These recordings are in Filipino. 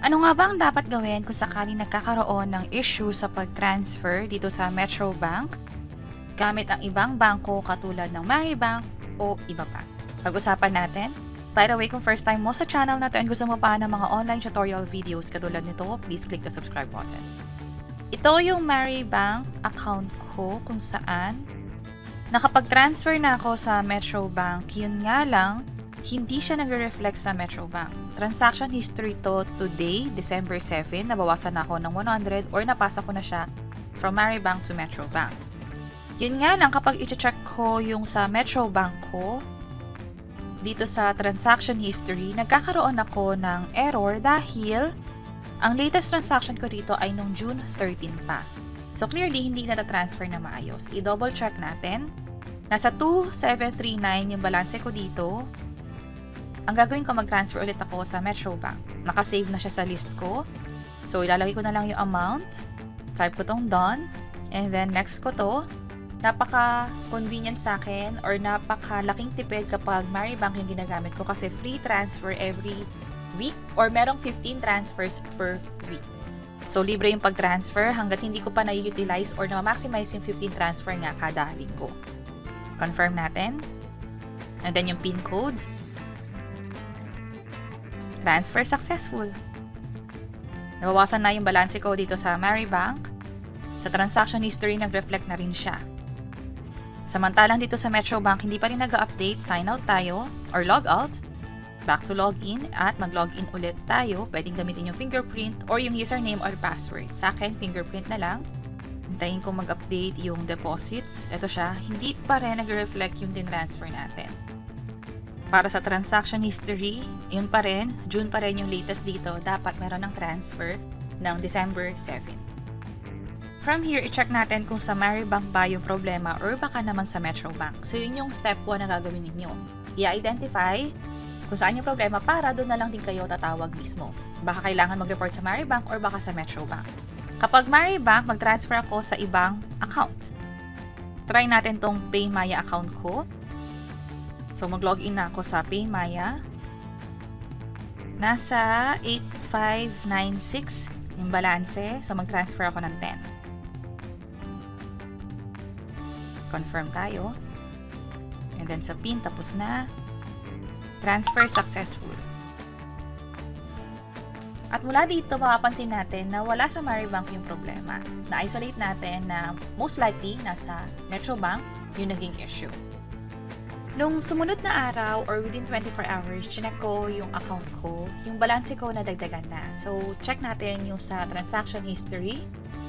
Ano nga ba ang dapat gawin kung sakaling nagkakaroon ng issue sa pag-transfer dito sa Metrobank gamit ang ibang bangko katulad ng Metrobank o iba pa? Pag-usapan natin. By the way, kung first time mo sa channel na to and gusto mo pa ng mga online tutorial videos katulad nito, please click the subscribe button. Ito yung Metrobank account ko kung saan nakapag-transfer na ako sa Metrobank. Yun nga lang, hindi siya nag-reflect sa Metrobank. Transaction history to today, December 7, nabawasan na ako ng 100 or napasa ko na siya from Metrobank to Metrobank. Yun nga lang, kapag i-check ko yung sa Metrobank ko, dito sa transaction history, nagkakaroon ako ng error dahil ang latest transaction ko dito ay nung June 13 pa. So clearly, hindi na-transfer na maayos. I-double check natin. Nasa 2739 yung balanse ko dito. Ang gagawin ko, mag-transfer ulit ako sa Metrobank. Nakasave na siya sa list ko. So ilalagay ko na lang yung amount. Type ko tong done. And then next ko to. Napaka-convenient sa akin or napaka-laking tipid kapag Metrobank yung ginagamit ko kasi free transfer every week or merong 15 transfers per week. So, libre yung pag-transfer hanggat hindi ko pa na-utilize or na-maximize yung 15 transfer nga kada linggo. Confirm natin. And then yung PIN code. Transfer successful. Nabawasan na yung balance ko dito sa Metrobank. Sa transaction history, nag-reflect na rin siya. Samantalang dito sa Metrobank, hindi pa rin nag-update, sign out tayo or log out, back to login at mag-login ulit tayo. Pwedeng gamitin yung fingerprint or yung username or password. Sa akin, fingerprint na lang. Hintayin ko mag-update yung deposits. Ito siya, hindi pa rin nag-reflect yung tin-transfer natin. Para sa transaction history, yun pa rin, June pa rin yung latest dito. Dapat meron ng transfer ng December 7. From here, i-check natin kung sa Metrobank ba yung problema or baka naman sa Metrobank. So, yun yung step 1 na gagawin ninyo. I-identify kung saan yung problema para doon na lang din kayo tatawag mismo. Baka kailangan mag-report sa Metrobank or baka sa Metrobank. Kapag Metrobank, mag-transfer ako sa ibang account. Try natin tong PayMaya account ko. So, mag-login na ako sa PayMaya. Nasa 8596 yung balanse. So, mag-transfer ako ng 10. Confirm tayo. And then sa PIN, tapos na. Transfer successful. At mula dito, mapapansin natin na wala sa Metrobank yung problema. Na-isolate natin na most likely nasa Metrobank yung naging issue. Nung sumunod na araw or within 24 hours, chinek ko yung account ko, yung balanse ko nadagdagan na. So, check natin yung sa transaction history.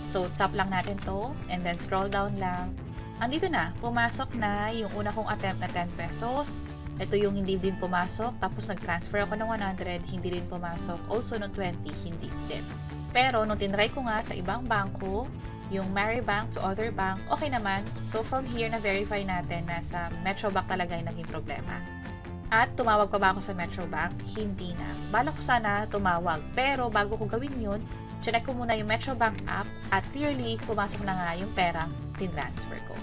So, tap lang natin to and then scroll down lang. Andito na, pumasok na yung una kong attempt na 10 pesos. Ito yung hindi din pumasok. Tapos nag-transfer ako ng 100, hindi din pumasok. Also, no 20, hindi din. Pero, nung tinry ko nga sa ibang bangko, yung Metrobank to other bank, okay naman. So, from here, na-verify natin na sa Metrobank talaga yung naging problema. At tumawag pa ba ako sa Metrobank? Hindi na. Balak ko sana tumawag. Pero, bago ko gawin yun, check ko muna yung Metrobank app at clearly, pumasok na nga yung perang tin-transfer ko.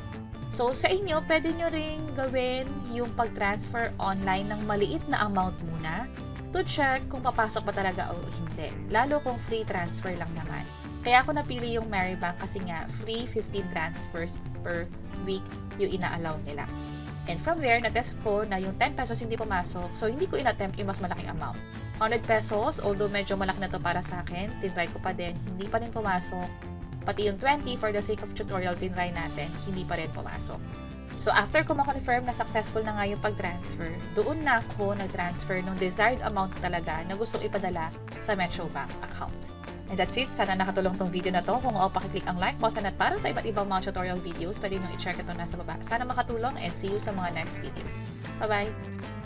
So, sa inyo, pwede nyo ring gawin yung pag-transfer online ng maliit na amount muna to check kung papasok ba talaga o hindi. Lalo kung free transfer lang naman. Kaya ako napili yung Metrobank kasi nga free 15 transfers per week yung ina-allow nila. And from there, na-test ko na yung 10 pesos hindi pumasok. So, hindi ko in-attempt yung mas malaking amount. 100 pesos, although medyo malaki na to para sa akin, tinry ko pa din, hindi pa rin pumasok. Pati yung 20, for the sake of tutorial, tinry natin, hindi pa rin pumasok. So, after ko ma-confirm na successful na nga yung pag-transfer, doon na ako nag-transfer ng desired amount talaga na gustong ipadala sa Metrobank account. And that's it. Sana nakatulong tong video na to. Kung oo, pakiclick ang like button at para sa iba't ibang mga tutorial videos, pwede nyo i-check ito nasa baba. Sana makatulong and see you sa mga next videos. Bye-bye!